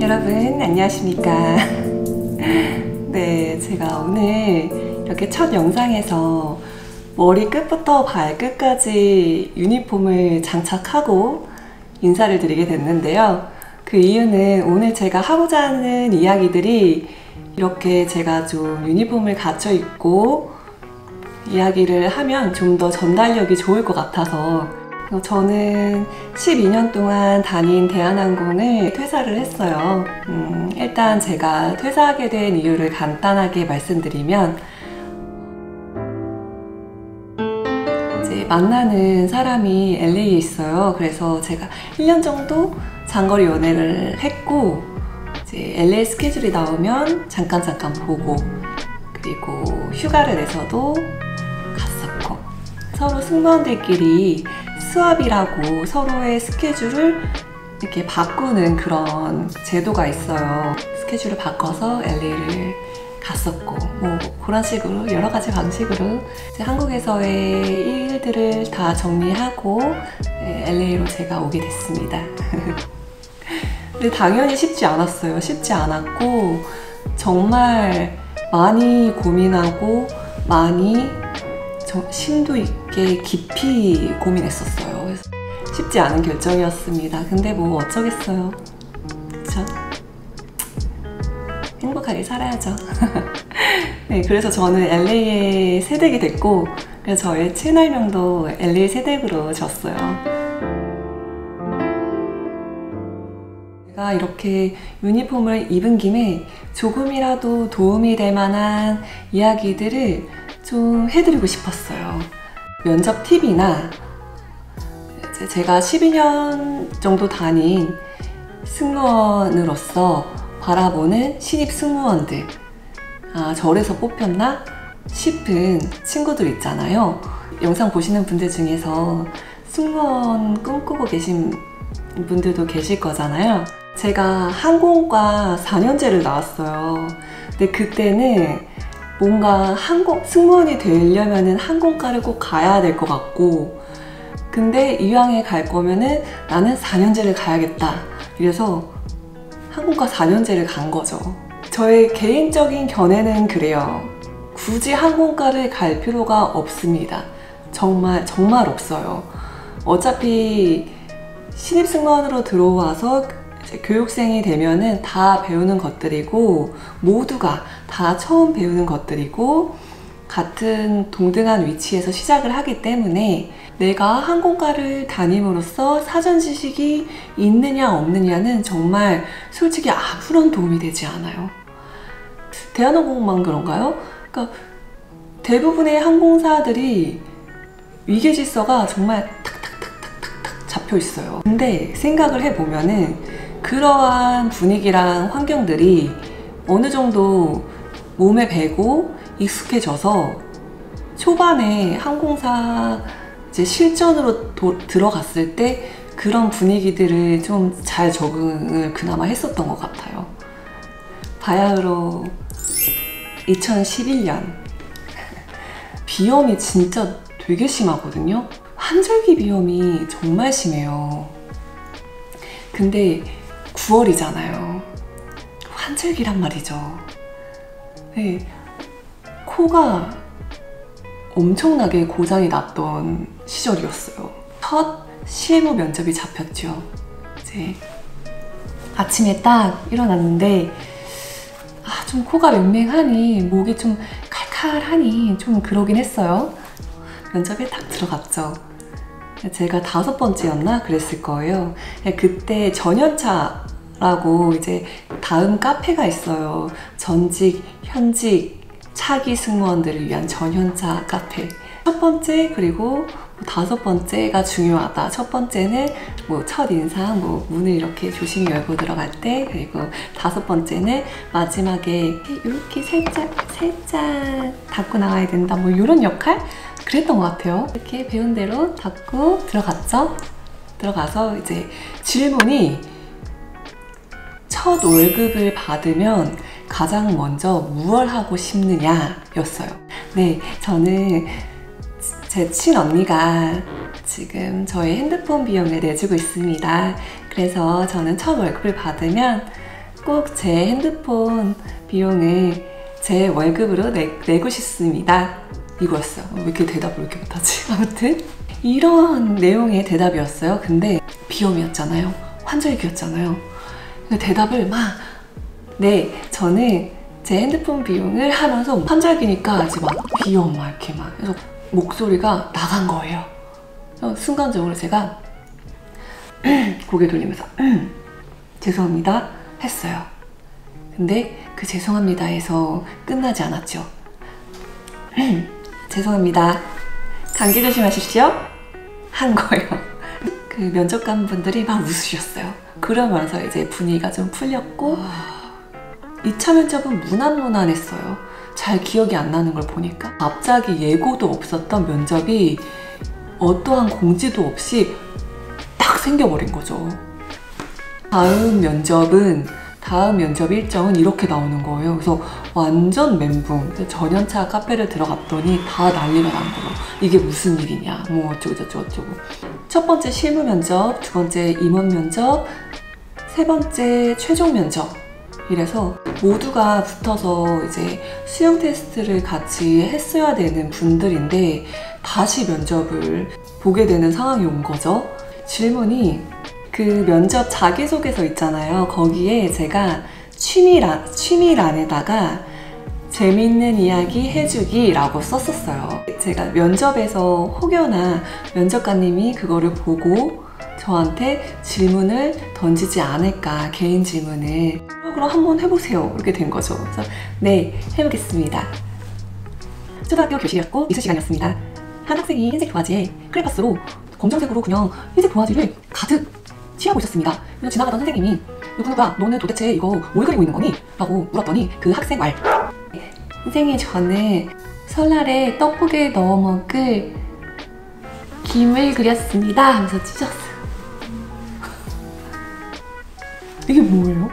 여러분 안녕하십니까. 네, 제가 오늘 이렇게 첫 영상에서 머리 끝부터 발끝까지 유니폼을 장착하고 인사를 드리게 됐는데요. 그 이유는 오늘 제가 하고자 하는 이야기들이 이렇게 제가 좀 유니폼을 갖춰 입고 이야기를 하면 좀 더 전달력이 좋을 것 같아서 저는 12년 동안 다닌 대한항공을 퇴사를 했어요. 일단 제가 퇴사하게 된 이유를 간단하게 말씀드리면 이제 만나는 사람이 LA에 있어요. 그래서 제가 1년 정도 장거리 연애를 했고 이제 LA 스케줄이 나오면 잠깐 보고 그리고 휴가를 내서도 갔었고 서로 승무원들끼리 스왑이라고 서로의 스케줄을 이렇게 바꾸는 그런 제도가 있어요. 스케줄을 바꿔서 LA를 갔었고 뭐 그런 식으로 여러 가지 방식으로 이제 한국에서의 일들을 다 정리하고 LA로 제가 오게 됐습니다. 근데 당연히 쉽지 않았어요. 쉽지 않았고 정말 많이 고민하고 많이 심도 있게 깊이 고민했었어요. 그래서 쉽지 않은 결정이었습니다. 근데 뭐 어쩌겠어요. 그쵸? 행복하게 살아야죠. 네, 그래서 저는 LA의 새댁이 됐고 그래서 저의 채널명도 LA 새댁으로 졌어요. 제가 이렇게 유니폼을 입은 김에 조금이라도 도움이 될 만한 이야기들을 좀 해드리고 싶었어요. 면접 팁이나 제가 12년 정도 다닌 승무원으로서 바라보는 신입 승무원들, 저래서 뽑혔나 싶은 친구들 있잖아요. 영상 보시는 분들 중에서 승무원 꿈꾸고 계신 분들도 계실 거잖아요. 제가 항공과 4년제를 나왔어요. 근데 그때는 뭔가 승무원이 되려면은 항공과를 꼭 가야 될 것 같고 근데 이왕에 갈 거면은 나는 4년제를 가야겠다. 이래서 항공과 4년제를 간 거죠. 저의 개인적인 견해는 그래요. 굳이 항공과를 갈 필요가 없습니다. 정말 없어요. 어차피 신입승무원으로 들어와서 이제 교육생이 되면은 다 배우는 것들이고 모두가 다 처음 배우는 것들이고 같은 동등한 위치에서 시작을 하기 때문에 내가 항공과를 다님으로써 사전 지식이 있느냐 없느냐는 정말 솔직히 아무런 도움이 되지 않아요. 대한항공만 그런가요? 그러니까 대부분의 항공사들이 위계질서가 정말 탁탁탁탁탁 잡혀 있어요. 근데 생각을 해보면은 그러한 분위기랑 환경들이 어느 정도 몸에 배고 익숙해져서 초반에 항공사 이제 실전으로 들어갔을 때 그런 분위기들을 좀 잘 적응을 그나마 했었던 것 같아요. 바야흐로 2011년 비염이 진짜 되게 심하거든요. 환절기 비염이 정말 심해요. 근데 9월이잖아요. 환절기란 말이죠. 네, 코가 엄청나게 고장이 났던 시절이었어요. 첫 실무 면접이 잡혔죠. 이제 아침에 딱 일어났는데 좀 코가 맹맹하니 목이 좀 칼칼하니 좀 그러긴 했어요. 면접에 딱 들어갔죠. 제가 5번째였나 그랬을 거예요. 그때 전연차라고 이제 다음 카페가 있어요. 전직, 현직, 차기 승무원들을 위한 전연차 카페. 첫 번째 그리고 5번째가 중요하다. 첫 번째는 뭐 첫인상, 뭐 문을 이렇게 조심히 열고 들어갈 때, 그리고 5번째는 마지막에 이렇게 살짝 닫고 나가야 된다. 뭐 이런 역할? 그랬던 것 같아요. 이렇게 배운 대로 닫고 들어갔죠. 들어가서 이제 질문이 첫 월급을 받으면 가장 먼저 무얼 하고 싶느냐 였어요. 네, 저는 제 친언니가 지금 저희 핸드폰 비용을 내주고 있습니다. 그래서 저는 첫 월급을 받으면 꼭 제 핸드폰 비용을 제 월급으로 내고 싶습니다. 이거였어요. 왜 이렇게 대답을 이렇게 못하지? 아무튼 이런 내용의 대답이었어요. 근데 비염이었잖아요. 환절기였잖아요. 대답을 막 네, 저는 제 핸드폰 비용을 하면서 환절기니까 이제 막 비염 막 이렇게 막 그래서 목소리가 나간 거예요. 그래서 순간적으로 제가 고개 돌리면서 죄송합니다 했어요. 근데 그 죄송합니다에서 끝나지 않았죠. 죄송합니다. 감기 조심하십시오. 한 거예요. 그 면접관 분들이 막 웃으셨어요. 그러면서 이제 분위기가 좀 풀렸고 2차 면접은 무난무난했어요. 잘 기억이 안 나는 걸 보니까 갑자기 예고도 없었던 면접이 어떠한 공지도 없이 딱 생겨버린 거죠. 다음 면접 일정은 이렇게 나오는 거예요. 그래서 완전 멘붕. 전연차 카페를 들어갔더니 다 난리가 난 거예요. 이게 무슨 일이냐, 뭐 어쩌고. 첫 번째 실무 면접, 두 번째 임원 면접, 세 번째 최종 면접. 이래서 모두가 붙어서 이제 수영 테스트를 같이 했어야 되는 분들인데 다시 면접을 보게 되는 상황이 온 거죠. 질문이 그 면접 자기소개서 있잖아요. 거기에 제가 취미란에다가 재밌는 이야기 해주기 라고 썼었어요. 제가 면접에서 혹여나 면접관님이 그거를 보고 저한테 질문을 던지지 않을까, 개인 질문을. 그럼 한번 해보세요. 이렇게 된 거죠. 그래서 네, 해보겠습니다. 초등학교 교실이었고 미술 시간이었습니다. 한 학생이 흰색 도화지에 크레파스로 검정색으로 그냥 흰색 도화지를 가득 칠하고 있었습니다. 그래서 지나가던 선생님이 누구누가 너는 도대체 이거 뭘 그리고 있는 거니? 라고 물었더니 그 학생 말, 선생님 저는 설날에 떡국에 넣어 먹을 김을 그렸습니다 하면서 찢었어요. 이게 뭐예요?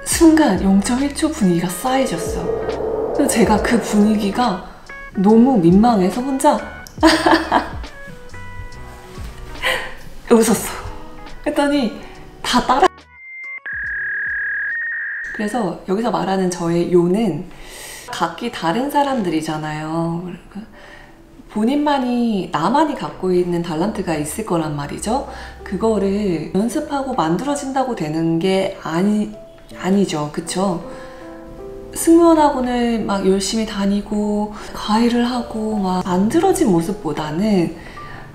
순간 0.1초 분위기가 싸해졌어요. 그래서 제가 그 분위기가 너무 민망해서 혼자 웃었어. 그랬더니 다 따라. 그래서 여기서 말하는 저의 요는 각기 다른 사람들이잖아요. 본인만이, 나만이 갖고 있는 달란트가 있을 거란 말이죠. 그거를 연습하고 만들어진다고 되는 게 아니죠. 그쵸? 승무원학원을 막 열심히 다니고 과외를 하고 막 만들어진 모습보다는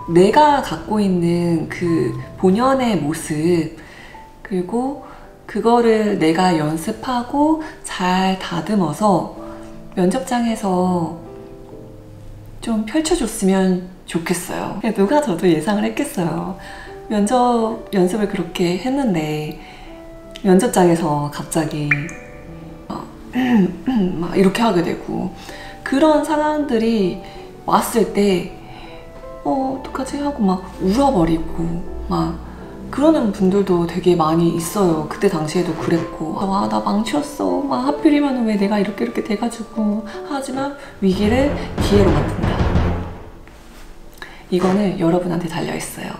내가 갖고 있는 그 본연의 모습, 그리고 그거를 내가 연습하고 잘 다듬어서 면접장에서 좀 펼쳐줬으면 좋겠어요. 누가 저도 예상을 했겠어요. 면접 연습을 그렇게 했는데 면접장에서 갑자기 막 이렇게 하게 되고, 그런 상황들이 왔을 때 어떡하지 하고 막 울어버리고 막 그러는 분들도 되게 많이 있어요. 그때 당시에도 그랬고, 와, 나 망쳤어, 막 하필이면 왜 내가 이렇게 돼가지고. 하지만 위기를 기회로 만든다. 이거는 여러분한테 달려있어요.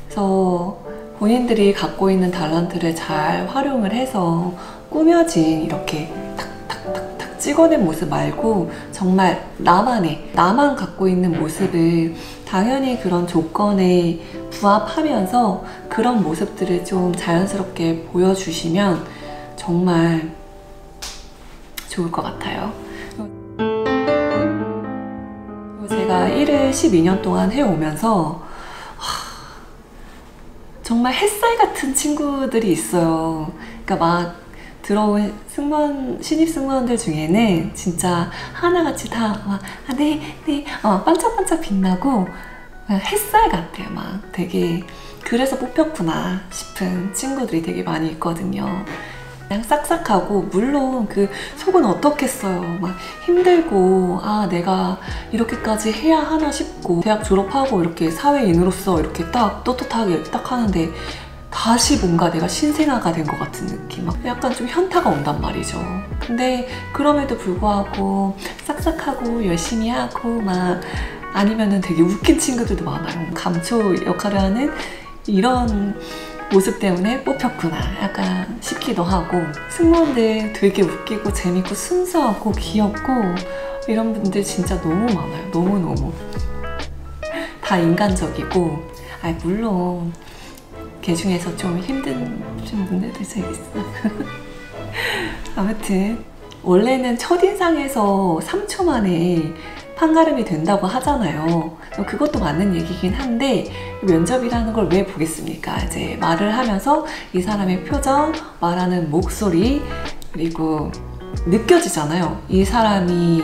그래서 본인들이 갖고 있는 달란트를 잘 활용을 해서 꾸며진 이렇게 탁탁탁탁 찍어낸 모습 말고 정말 나만 갖고 있는 모습을 당연히 그런 조건에 부합하면서 그런 모습들을 좀 자연스럽게 보여주시면 정말 좋을 것 같아요. 제가 일을 12년 동안 해오면서 정말 햇살 같은 친구들이 있어요. 그러니까 막 들어온 신입 승무원들 중에는 진짜 하나같이 다 막 네, 반짝반짝 빛나고 햇살 같아요. 막 되게 그래서 뽑혔구나 싶은 친구들이 되게 많이 있거든요. 그냥 싹싹하고, 물론 그 속은 어떻겠어요. 막 힘들고, 내가 이렇게까지 해야 하나 싶고, 대학 졸업하고 이렇게 사회인으로서 이렇게 딱 떳떳하게 이렇게 딱 하는데 다시 뭔가 내가 신생아가 된 것 같은 느낌, 약간 좀 현타가 온단 말이죠. 근데 그럼에도 불구하고 싹싹하고 열심히 하고 막, 아니면은 되게 웃긴 친구들도 많아요. 감초 역할을 하는 이런 모습 때문에 뽑혔구나 약간 싶기도 하고, 승무원들 되게 웃기고 재밌고 순수하고 귀엽고 이런 분들 진짜 너무 많아요. 너무너무 다 인간적이고, 물론 걔 중에서 좀 힘든 분들도 있어요. 아무튼 원래는 첫인상에서 3초 만에 판가름이 된다고 하잖아요. 그것도 맞는 얘기긴 한데, 면접이라는 걸 왜 보겠습니까? 이제 말을 하면서 이 사람의 표정, 말하는 목소리, 그리고 느껴지잖아요. 이 사람만이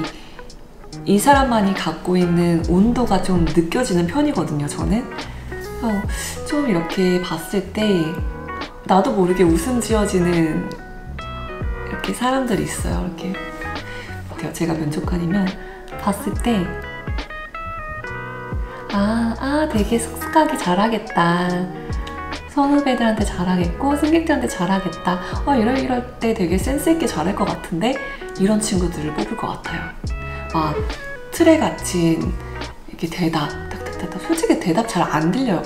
갖고 있는 온도가 좀 느껴지는 편이거든요, 저는. 좀 이렇게 봤을 때 나도 모르게 웃음 지어지는 이렇게 사람들이 있어요. 이렇게 제가 면접관이면 봤을 때 되게 숙숙하게 잘하겠다, 선후배들한테 잘하겠고 승객들한테 잘하겠다, 이럴 때 되게 센스있게 잘할 것 같은데, 이런 친구들을 뽑을 것 같아요. 막 틀에 갇힌 이렇게 대답 탁탁탁탁, 솔직히 대답 잘 안 들려요.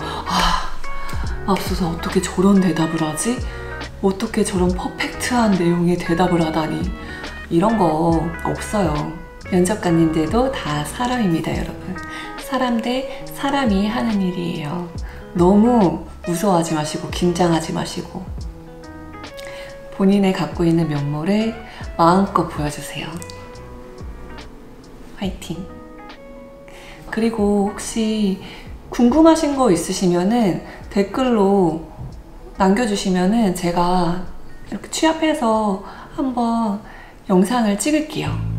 맙소사, 어떻게 저런 대답을 하지? 어떻게 저런 퍼펙트한 내용의 대답을 하다니. 이런 거 없어요. 면접관님들도 다 사람입니다, 여러분. 사람 대 사람이 하는 일이에요. 너무 무서워하지 마시고 긴장하지 마시고 본인의 갖고 있는 면모를 마음껏 보여주세요. 화이팅! 그리고 혹시 궁금하신 거 있으시면은 댓글로 남겨주시면은 제가 이렇게 취합해서 한번 영상을 찍을게요.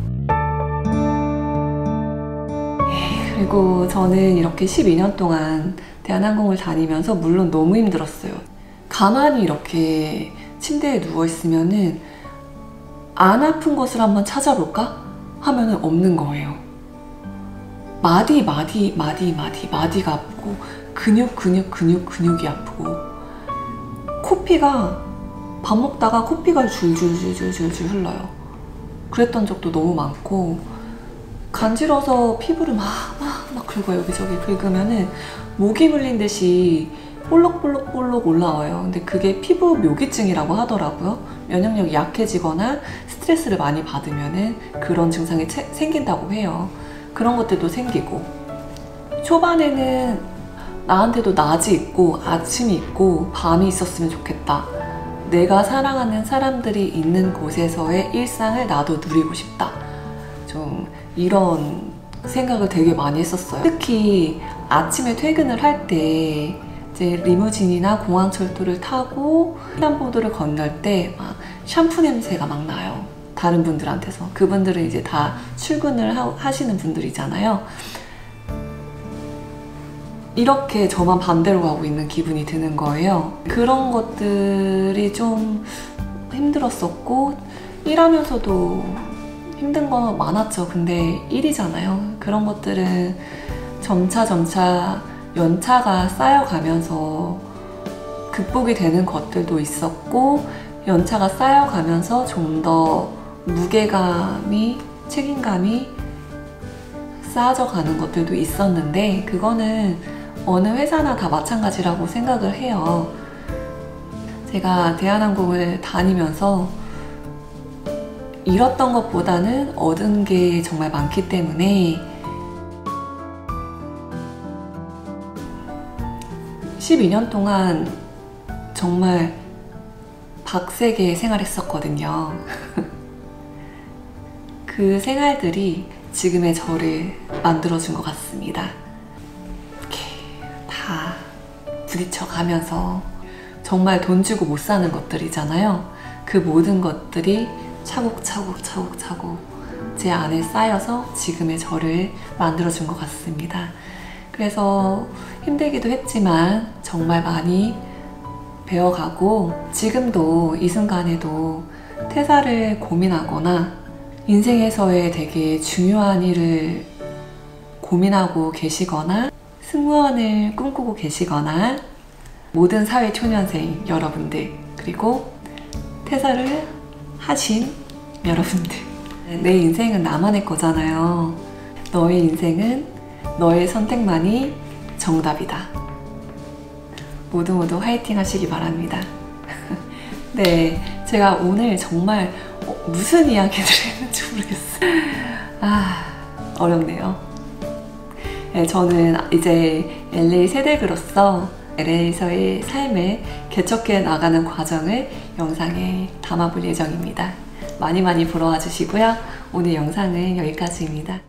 그리고 저는 이렇게 12년 동안 대한항공을 다니면서 물론 너무 힘들었어요. 가만히 이렇게 침대에 누워있으면은 안 아픈 곳을 한번 찾아볼까? 하면은 없는 거예요. 마디가 아프고 근육이 아프고, 코피가 밥 먹다가 코피가 줄줄줄줄줄 흘러요. 그랬던 적도 너무 많고, 간지러서 피부를 막 긁어요. 여기저기 긁으면은 모기 물린 듯이 볼록볼록 올라와요. 근데 그게 피부 묘기증이라고 하더라고요. 면역력이 약해지거나 스트레스를 많이 받으면은 그런 증상이 생긴다고 해요. 그런 것들도 생기고, 초반에는 나한테도 낮이 있고 아침이 있고 밤이 있었으면 좋겠다, 내가 사랑하는 사람들이 있는 곳에서의 일상을 나도 누리고 싶다, 좀 이런 생각을 되게 많이 했었어요. 특히 아침에 퇴근을 할 때 이제 리무진이나 공항철도를 타고 횡단보도를 건널 때 막 샴푸 냄새가 막 나요. 다른 분들한테서. 그분들은 이제 다 출근을 하시는 분들이잖아요. 이렇게 저만 반대로 가고 있는 기분이 드는 거예요. 그런 것들이 좀 힘들었었고, 일하면서도 힘든 거 많았죠. 근데 일이잖아요. 그런 것들은 점차 연차가 쌓여가면서 극복이 되는 것들도 있었고, 연차가 쌓여가면서 좀 더 무게감이, 책임감이 쌓아져 가는 것들도 있었는데, 그거는 어느 회사나 다 마찬가지라고 생각을 해요. 제가 대한항공을 다니면서 잃었던 것보다는 얻은 게 정말 많기 때문에 12년 동안 정말 박세게 생활했었거든요. 그 생활들이 지금의 저를 만들어준 것 같습니다. 이렇게 다 부딪혀가면서 정말 돈 주고 못 사는 것들이잖아요. 그 모든 것들이 차곡차곡 제 안에 쌓여서 지금의 저를 만들어준 것 같습니다. 그래서 힘들기도 했지만 정말 많이 배워가고, 지금도 이 순간에도 퇴사를 고민하거나 인생에서의 되게 중요한 일을 고민하고 계시거나 승무원을 꿈꾸고 계시거나, 모든 사회초년생 여러분들, 그리고 퇴사를 하신 여러분들, 내 인생은 나만의 거잖아요. 너의 인생은 너의 선택만이 정답이다. 모두 모두 화이팅 하시기 바랍니다. 네, 제가 오늘 정말 무슨 이야기를 했는지 모르겠어요. 어렵네요. 네, 저는 이제 LA 세대그로서 LA에서의 삶을 개척해 나가는 과정을 영상에 담아볼 예정입니다. 많이 많이 보러 와주시고요. 오늘 영상은 여기까지입니다.